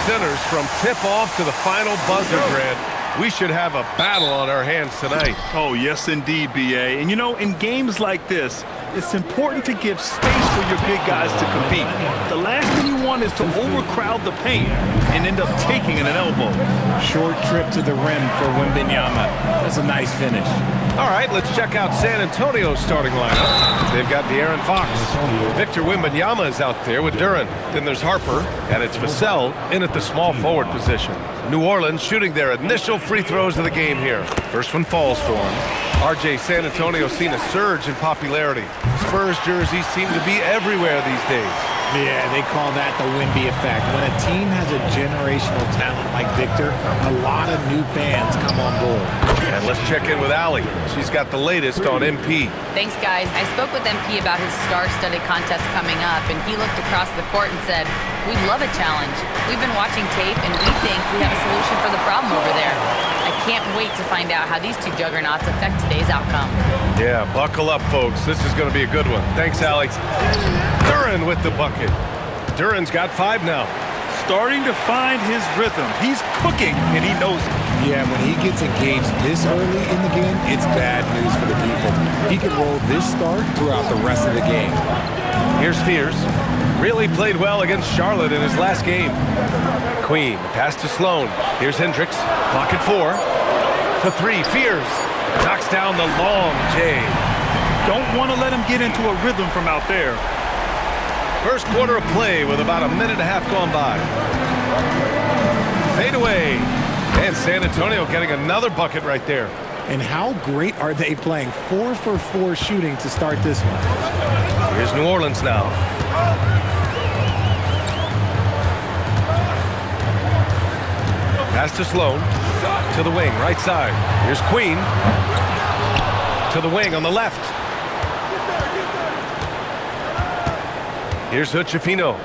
centers from tip-off to the final buzzer, Grant. We should have a battle on our hands tonight. Oh, yes, indeed, B.A. And, you know, in games like this, it's important to give space for your big guys to compete. The last thing you want is to overcrowd the paint and end up taking an elbow. Short trip to the rim for Wembanyama. That's a nice finish. All right, let's check out San Antonio's starting lineup. They've got De'Aaron Fox. Victor Wembanyama is out there with Duren. Then there's Harper, and it's Vassell in at the small forward position. New Orleans shooting their initial free throws of the game here. First one falls for him. RJ, San Antonio's seen a surge in popularity. Spurs jerseys seem to be everywhere these days. Yeah, they call that the Wemby effect. When a team has a generational talent like Victor, a lot of new fans come on board. And let's check in with Allie. She's got the latest on MP. Thanks, guys. I spoke with MP about his star-studded contest coming up, and he looked across the court and said, "We'd love a challenge. We've been watching tape, and we think we have a solution for the problem over there." I can't wait to find out how these two juggernauts affect today's outcome. Yeah, buckle up, folks. This is going to be a good one. Thanks, Allie. Duren with the bucket. Duren's got 5 now. Starting to find his rhythm. He's cooking, and he knows it. Yeah, when he gets engaged this early in the game, it's bad news for the defense. He can roll this start throughout the rest of the game. Here's Fears. Really played well against Charlotte in his last game. Queen, pass to Sloan. Here's Hendricks. Clock at 4. For 3, Fears. Knocks down the long J. Don't want to let him get into a rhythm from out there. First quarter of play with about a minute and a half gone by. Fade away. And San Antonio getting another bucket right there. And how great are they playing? 4 for 4 shooting to start this one. Here's New Orleans now. Pass to Sloan. To the wing, right side. Here's Queen. To the wing on the left. Here's Hood-Schifino.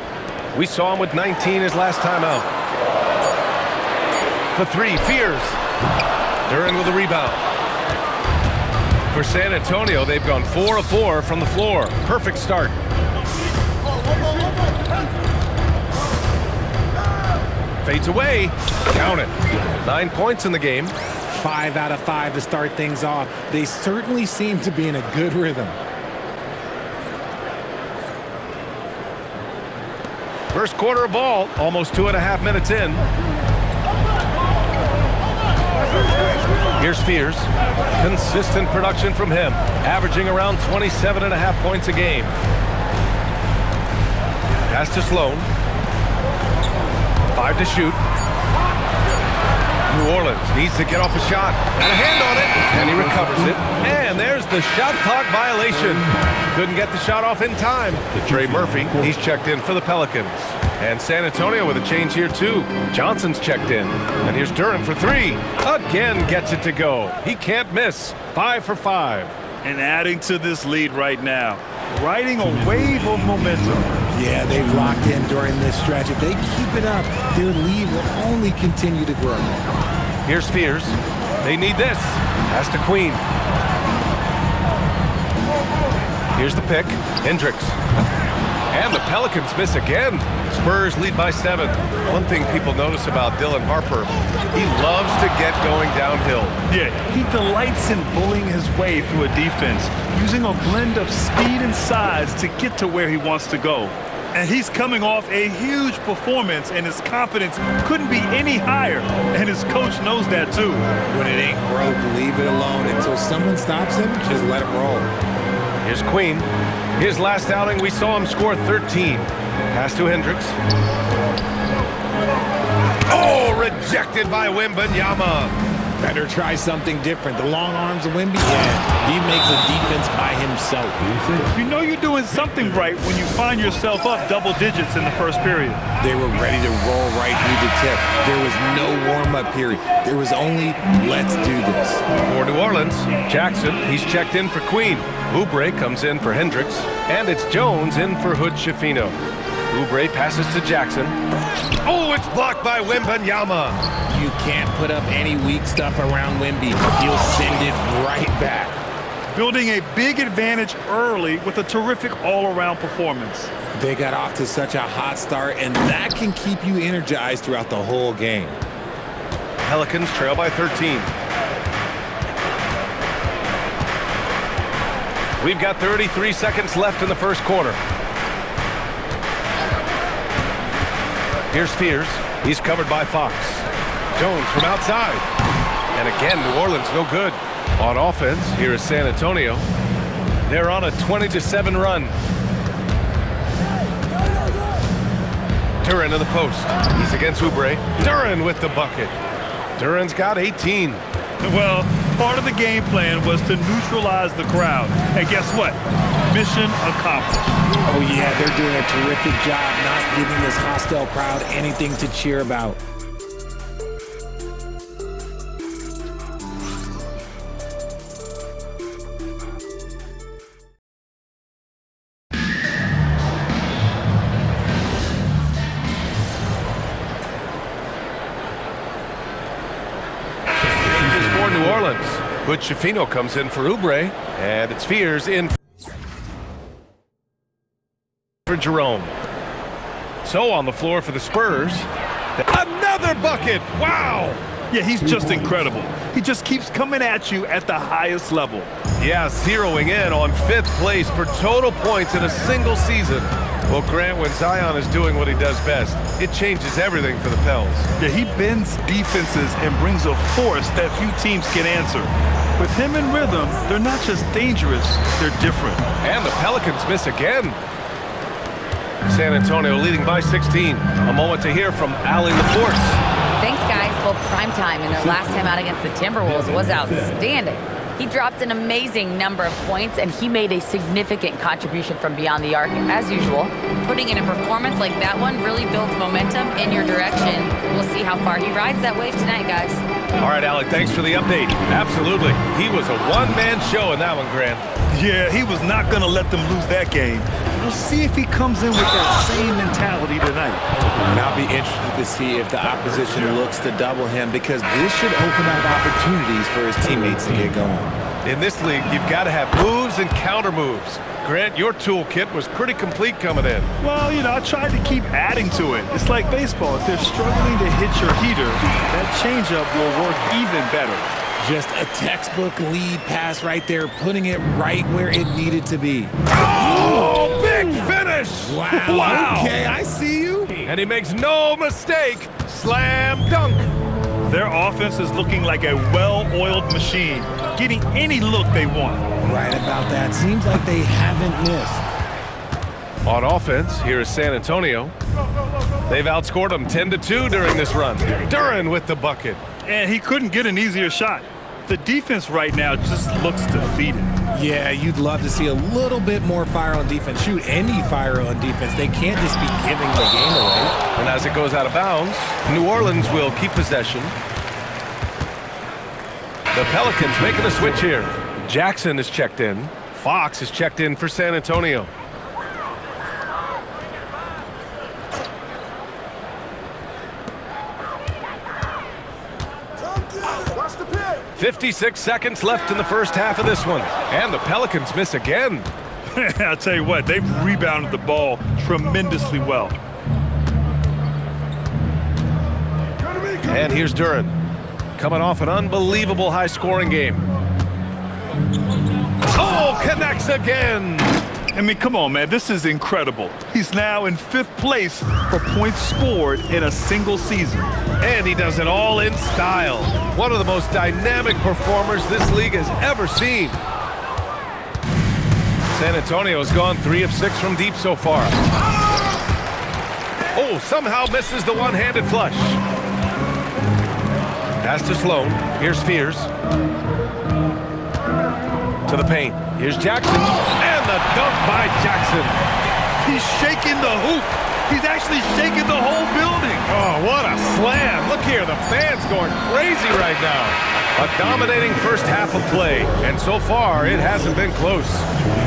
We saw him with 19 his last time out. For 3, Fears. Duren with a rebound. For San Antonio, they've gone 4 of 4 from the floor. Perfect start. Fades away. Count it. 9 points in the game. 5 out of 5 to start things off. They certainly seem to be in a good rhythm. First quarter of ball, almost 2.5 minutes in. Here's Fears. Consistent production from him, averaging around 27.5 points a game. Pass to Sloan. 5 to shoot. New Orleans needs to get off a shot. And a hand on it, and he recovers it. And there's the shot clock violation. Couldn't get the shot off in time. Trey Murphy, he's checked in for the Pelicans. And San Antonio with a change here, too. Johnson's checked in. And here's Duren for 3. Again gets it to go. He can't miss. 5 for 5. And adding to this lead right now. Riding a wave of momentum. Yeah, they've locked in during this stretch. If they keep it up, their lead will only continue to grow. Here's Fears. They need this. Pass to Queen. Here's the pick. Hendricks. And the Pelicans miss again. Spurs lead by 7. One thing people notice about Dylan Harper, he loves to get going downhill. Yeah, he delights in bullying his way through a defense, using a blend of speed and size to get to where he wants to go. And he's coming off a huge performance, and his confidence couldn't be any higher. And his coach knows that, too. When it ain't broke, leave it alone. Until someone stops him, just let it roll. Here's Queen. His last outing, we saw him score 13. Pass to Hendricks. Oh, rejected by Wembanyama. Better try something different. The long arms of Wemby, yeah, he makes a defense by himself. You know you're doing something right when you find yourself up double digits in the first period. They were ready to roll right through the tip. There was no warm-up period. There was only, let's do this. For New Orleans, Jackson, he's checked in for Queen. Oubre comes in for Hendricks. And it's Jones in for Hood-Schifino. Oubre passes to Jackson. Oh, it's blocked by Wembanyama. You can't put up any weak stuff around Wemby. He'll send it right back. building a big advantage early with a terrific all-around performance. They got off to such a hot start, and that can keep you energized throughout the whole game. Pelicans trail by 13. We've got 33 seconds left in the first quarter. Here's Spears. He's covered by Fox. Jones from outside. And again, New Orleans no good. On offense, here is San Antonio. They're on a 20-7 run. Duren to the post. He's against Oubre. Duren with the bucket. Duren's got 18. Well, part of the game plan was to neutralize the crowd. And guess what? Mission accomplished. Oh, yeah, they're doing a terrific job not giving this hostile crowd anything to cheer about. New Orleans. Butch Shafino comes in for Oubre, and it's Spears in for Jerome. So on the floor for the Spurs, another bucket. Wow! Yeah, he's just incredible. He just keeps coming at you at the highest level. Yeah, zeroing in on 5th place for total points in a single season. Well, Grant, when Zion is doing what he does best, it changes everything for the Pels. Yeah, he bends defenses and brings a force that few teams can answer. With him in rhythm, they're not just dangerous, they're different. And the Pelicans miss again. San Antonio leading by 16. A moment to hear from Allie LaForce. Thanks, guys. Well, prime time in their last time out against the Timberwolves was outstanding. He dropped an amazing number of points, and he made a significant contribution from beyond the arc, as usual. Putting in a performance like that one really builds momentum in your direction. We'll see how far he rides that wave tonight, guys. All right, Alec, thanks for the update. Absolutely. He was a one-man show in that one, Grant. Yeah, he was not going to let them lose that game. We'll see if he comes in with that same mentality tonight. And I'll be interested to see if the opposition looks to double him, because this should open up opportunities for his teammates to get going. In this league, you've got to have moves and counter moves. Grant, your toolkit was pretty complete coming in. Well, you know, I tried to keep adding to it. It's like baseball. If they're struggling to hit your heater, that changeup will work even better. Just a textbook lead pass right there, putting it right where it needed to be. Oh, big finish! Wow. Okay, I see you. And he makes no mistake. Slam dunk. Their offense is looking like a well-oiled machine, getting any look they want. Right about that. Seems like they haven't missed. On offense, here is San Antonio. They've outscored them 10-2 during this run. Duren with the bucket. And he couldn't get an easier shot. The defense right now just looks defeated. Yeah, you'd love to see a little bit more fire on defense. Shoot, any fire on defense. They can't just be giving the game away. And as it goes out of bounds, New Orleans will keep possession. The Pelicans making a switch here. Jackson is checked in. Fox is checked in for San Antonio. Watch the pit. 56 seconds left in the first half of this one. And the Pelicans miss again. I'll tell you what, they've rebounded the ball tremendously well. And here's Duren, coming off an unbelievable high-scoring game. Oh, connects again. I mean, come on, man. This is incredible. He's now in 5th place for points scored in a single season. And he does it all in style. One of the most dynamic performers this league has ever seen. San Antonio's gone 3 of 6 from deep so far. Oh, somehow misses the one-handed flush. Pass to Sloan. Here's Spears. To the paint. Here's Jackson. And the dunk by Jackson. He's shaking the hoop. He's actually shaking the whole building. Oh, what a slam. Look here, the fans going crazy right now. A dominating first half of play, and so far it hasn't been close.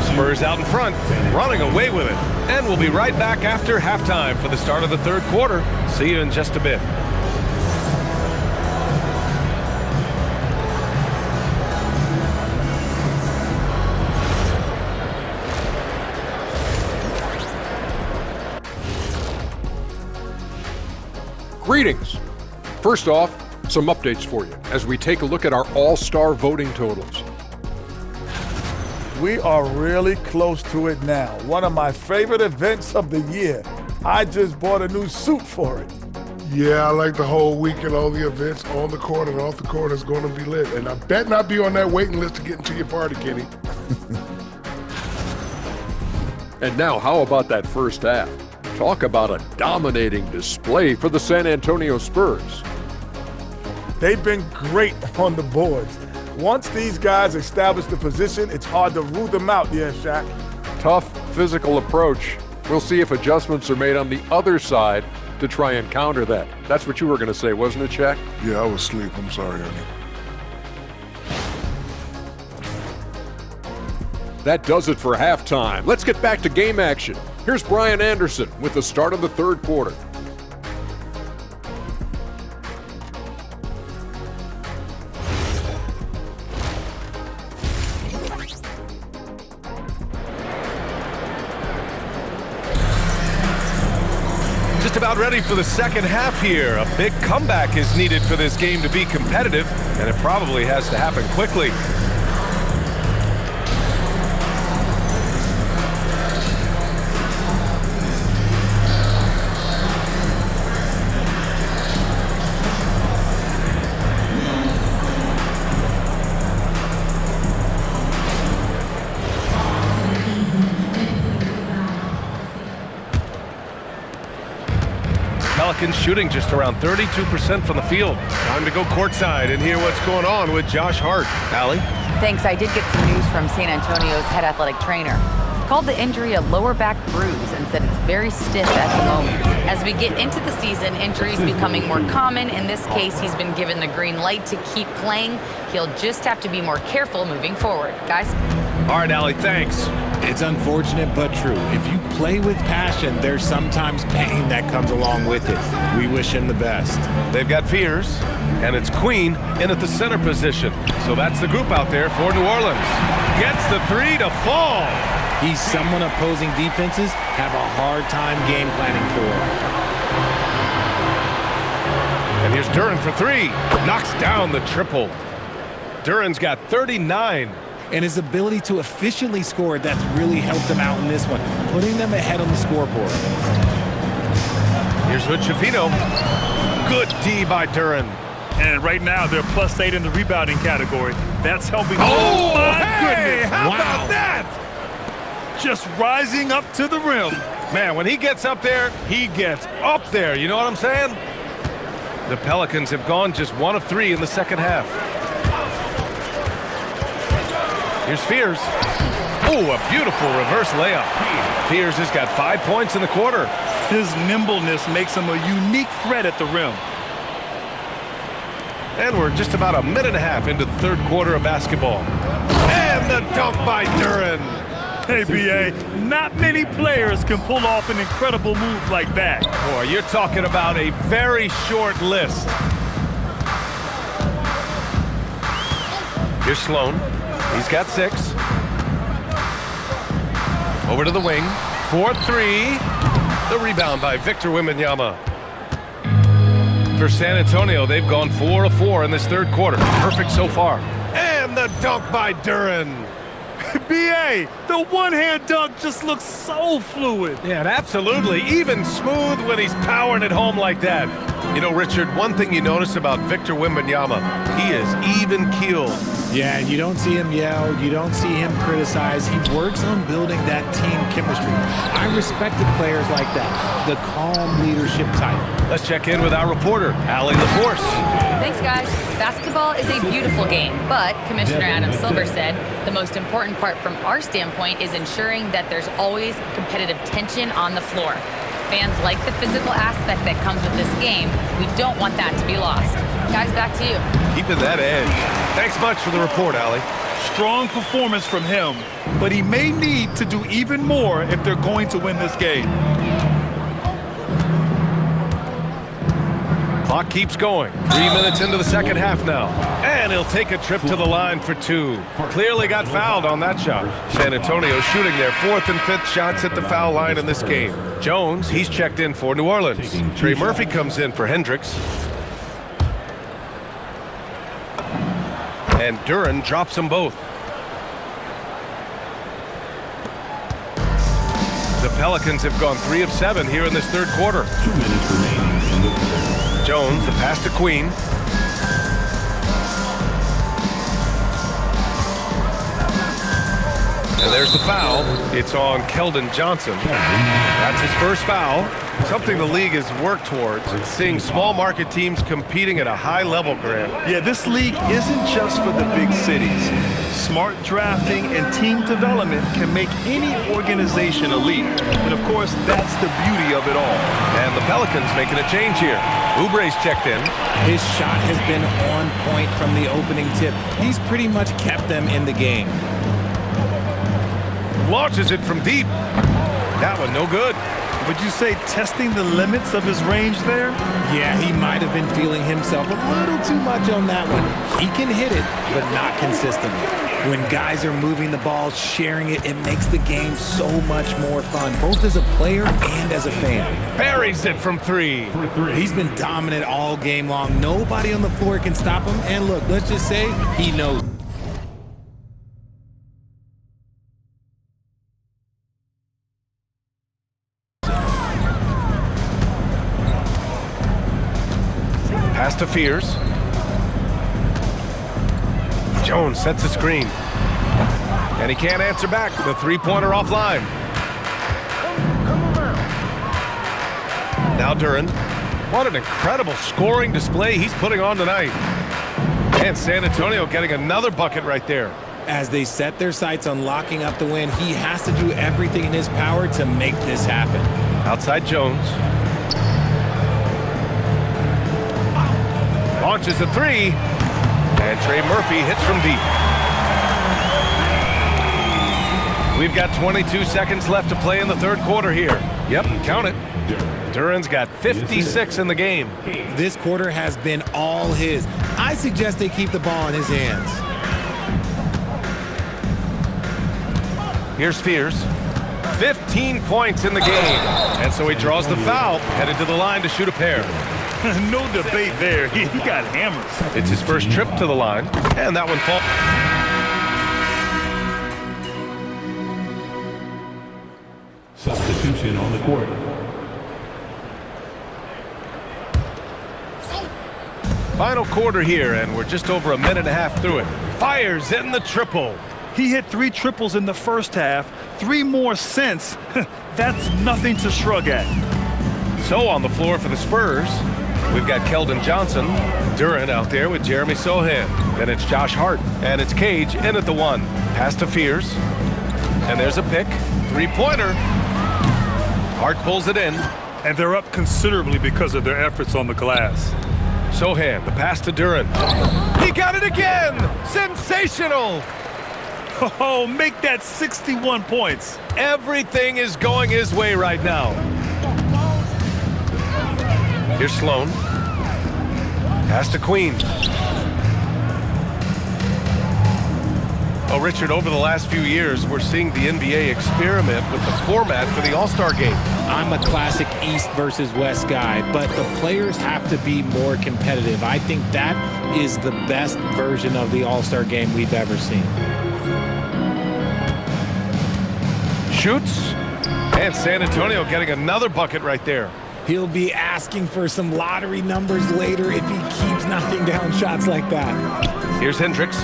Spurs out in front, running away with it. And we'll be right back after halftime for the start of the third quarter. See you in just a bit. Greetings. First off, some updates for you as we take a look at our all-star voting totals. We are really close to it now. One of my favorite events of the year. I just bought a new suit for it. Yeah, I like the whole weekend, all the events on the court and off the court is going to be lit. And I bet not be on that waiting list to get into your party, Kenny. And now, how about that first half? Talk about a dominating display for the San Antonio Spurs. They've been great on the boards. Once these guys establish the position, it's hard to rule them out, yeah, Shaq. Tough physical approach. We'll see if adjustments are made on the other side to try and counter that. That's what you were going to say, wasn't it, Shaq? Yeah, I was asleep. I'm sorry, honey. That does it for halftime. Let's get back to game action. Here's Brian Anderson with the start of the third quarter. Just about ready for the second half here. A big comeback is needed for this game to be competitive, and it probably has to happen quickly. Pelicans shooting just around 32% from the field. Time to go courtside and hear what's going on with Josh Hart. Allie? Thanks. I did get some news from San Antonio's head athletic trainer. Called the injury a lower back bruise and said it's very stiff at the moment. As we get into the season, injuries becoming more common. In this case, he's been given the green light to keep playing. He'll just have to be more careful moving forward. Guys? All right, Allie, thanks. It's unfortunate but true. If you play with passion, there's sometimes pain that comes along with it. We wish him the best. They've got Fears, and it's Queen in at the center position. So that's the group out there for New Orleans. Gets the three to fall. He's someone opposing defenses have a hard time game planning for. And here's Duren for three. Knocks down the triple. Duren's got 39. And his ability to efficiently score, that's really helped him out in this one, putting them ahead on the scoreboard. Here's Hood-Schifino. Good D by Duren. And right now, they're +8 in the rebounding category. That's helping. Oh, my hey, goodness. how Wow. about that? Just rising up to the rim. Man, when he gets up there, he gets up there. You know what I'm saying? The Pelicans have gone just 1 of 3 in the second half. Here's Fears. Oh, a beautiful reverse layup. Fears has got 5 points in the quarter. His nimbleness makes him a unique threat at the rim. And we're just about a minute and a half into the third quarter of basketball. And the dunk by Duren. Hey, B.A., not many players can pull off an incredible move like that. Boy, you're talking about a very short list. Here's Sloan. He's got 6. Over to the wing. 4-3. The rebound by Victor Wembanyama. For San Antonio, they've gone 4 of 4 in this third quarter. Perfect so far. And the dunk by Duren. B.A., the one-hand dunk just looks so fluid. Yeah, and absolutely. Even smooth when he's powering it home like that. You know, Richard, one thing you notice about Victor Wembanyama, he is even-keeled. Yeah, you don't see him yell. You don't see him criticize. He works on building that team chemistry. I respected players like that, the calm leadership type. Let's check in with our reporter, Allie LaForce. Thanks, guys. Basketball is a beautiful game, but Commissioner Adam Silver said the most important part from our standpoint is ensuring that there's always competitive tension on the floor. Fans like the physical aspect that comes with this game. We don't want that to be lost. Guys, back to you. Keeping that edge. Thanks much for the report, Allie. Strong performance from him, but he may need to do even more if they're going to win this game. Clock keeps going. 3 minutes into the second half now. And he'll take a trip to the line for two. Clearly got fouled on that shot. San Antonio shooting their fourth and fifth shots at the foul line in this game. Jones, he's checked in for New Orleans. Trey Murphy comes in for Hendricks. And Duren drops them both. The Pelicans have gone 3 of 7 here in this third quarter. 2 minutes remaining in the third. Jones, the pass to Queen. And there's the foul. It's on Keldon Johnson. That's his first foul. Something the league has worked towards, seeing small market teams competing at a high level, Grant. Yeah, this league isn't just for the big cities. Smart drafting and team development can make any organization elite. And of course, that's the beauty of it all. And the Pelicans making a change here. Oubre's checked in. His shot has been on point from the opening tip. He's pretty much kept them in the game. Launches it from deep. That one no good. Would you say testing the limits of his range there? Yeah, he might have been feeling himself a little too much on that one. He can hit it, but not consistently. When guys are moving the ball, sharing it, it makes the game so much more fun, both as a player and as a fan. Buries it from three. He's been dominant all game long. Nobody on the floor can stop him. And look, let's just say he knows. Pass to Fears. Jones sets a screen. And he can't answer back. The three-pointer offline. Now Duren. What an incredible scoring display he's putting on tonight. And San Antonio getting another bucket right there. As they set their sights on locking up the win, he has to do everything in his power to make this happen. Outside Jones. Launches a three. And Trey Murphy hits from deep. We've got 22 seconds left to play in the third quarter here. Yep, count it. Duren's got 56 in the game. This quarter has been all his. I suggest they keep the ball in his hands. Here's Fears. 15 points in the game. And so he draws the foul, headed to the line to shoot a pair. No debate there. He got hammered. It's his first trip to the line, and that one falls. Substitution on the court. Final quarter here, and we're just over a minute and a half through it. Fires in the triple. He hit 3 triples in the first half, 3 more since. That's nothing to shrug at. So on the floor for the Spurs, we've got Keldon Johnson, Duren out there with Jeremy Sohan. Then it's Josh Hart, and it's Cage in at the one. Pass to Fears, and there's a pick. Three-pointer. Hart pulls it in. And they're up considerably because of their efforts on the glass. Sohan, the pass to Duren. He got it again! Sensational! Oh, make that 61 points. Everything is going his way right now. Here's Sloan. Pass to Queen. Oh, Richard, over the last few years, we're seeing the NBA experiment with the format for the All-Star game. I'm a classic East versus West guy, but the players have to be more competitive. I think that is the best version of the All-Star game we've ever seen. Shoots, and San Antonio getting another bucket right there. He'll be asking for some lottery numbers later if he keeps knocking down shots like that. Here's Hendricks.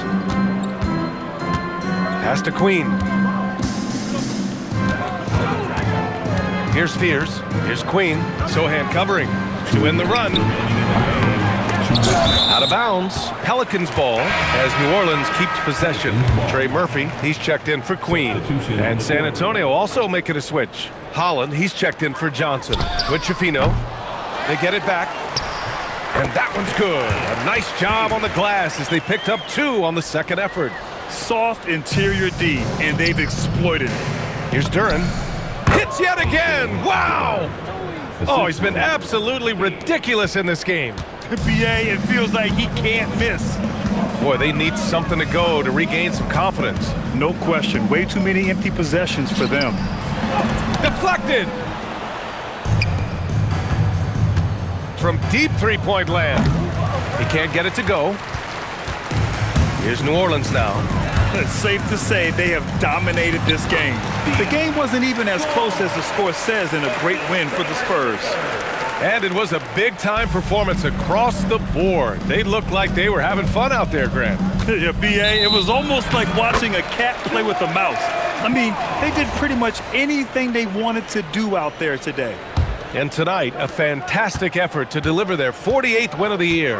Pass to Queen. Here's Fears. Here's Queen. Sohan covering to win the run. Out of bounds. Pelicans ball as New Orleans keeps possession. Trey Murphy, he's checked in for Queen. And San Antonio also making a switch. Holland, he's checked in for Johnson. With Chafino. They get it back. And that one's good. A nice job on the glass as they picked up 2 on the second effort. Soft interior D, and they've exploited it. Here's Duren. Hits yet again. Wow. Oh, he's been absolutely ridiculous in this game. BA, it feels like he can't miss. Boy, they need something to go to regain some confidence. No question. Way too many empty possessions for them. Deflected! From deep three-point land. He can't get it to go. Here's New Orleans now. It's safe to say they have dominated this game. The game wasn't even as close as the score says in a great win for the Spurs. And it was a big-time performance across the board. They looked like they were having fun out there, Grant. Yeah, BA, it was almost like watching a cat play with a mouse. I mean, they did pretty much anything they wanted to do out there today. And tonight, a fantastic effort to deliver their 48th win of the year.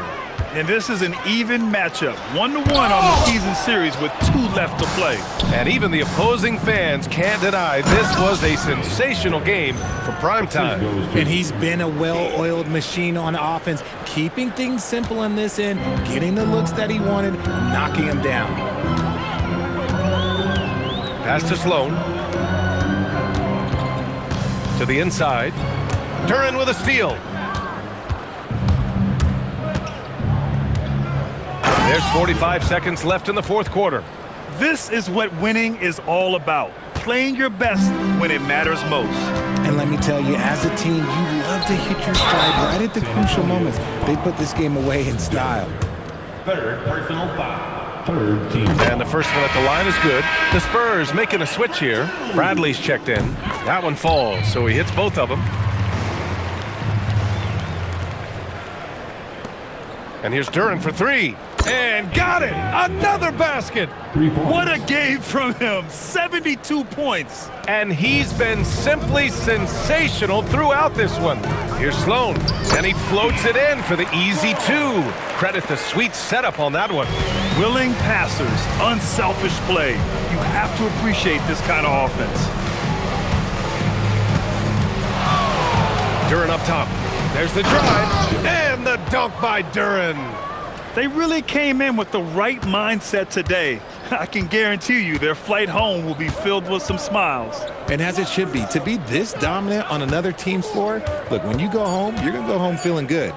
And this is an even matchup, 1-1 on the season series with 2 left to play. And even the opposing fans can't deny this was a sensational game for primetime. And he's been a well-oiled machine on offense, keeping things simple in this end, getting the looks that he wanted, knocking them down. Pass to Sloan. To the inside. Duren with a steal. There's 45 seconds left in the fourth quarter. This is what winning is all about. Playing your best when it matters most. And let me tell you, as a team, you love to hit your stride right at the crucial moments. They put this game away in style. Third personal foul. Third team. And the first one at the line is good. The Spurs making a switch here. Bradley's checked in. That one falls, so he hits both of them. And here's Duren for 3. And got it! Another basket! 3 points. What a game from him! 72 points. And he's been simply sensational throughout this one. Here's Sloan, and he floats it in for the easy 2. Credit the sweet setup on that one. Willing passers, unselfish play. You have to appreciate this kind of offense. Duren up top. There's the drive, and the dunk by Duren. They really came in with the right mindset today. I can guarantee you their flight home will be filled with some smiles. And as it should be, to be this dominant on another team's floor, look, when you go home, you're going to go home feeling good.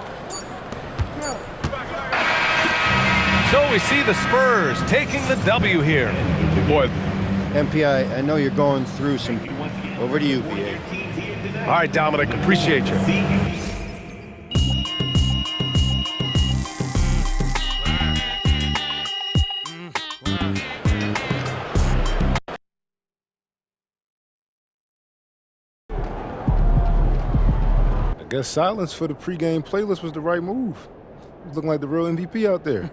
So we see the Spurs taking the W here. Boy. MPI, I know you're going through some. Over to you, BA. All right, Dominic, appreciate you. I guess silence for the pregame playlist was the right move. He's looking like the real MVP out there.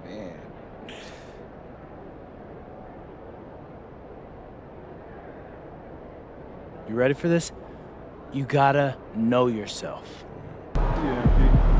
Man. You ready for this? You gotta know yourself. Yeah,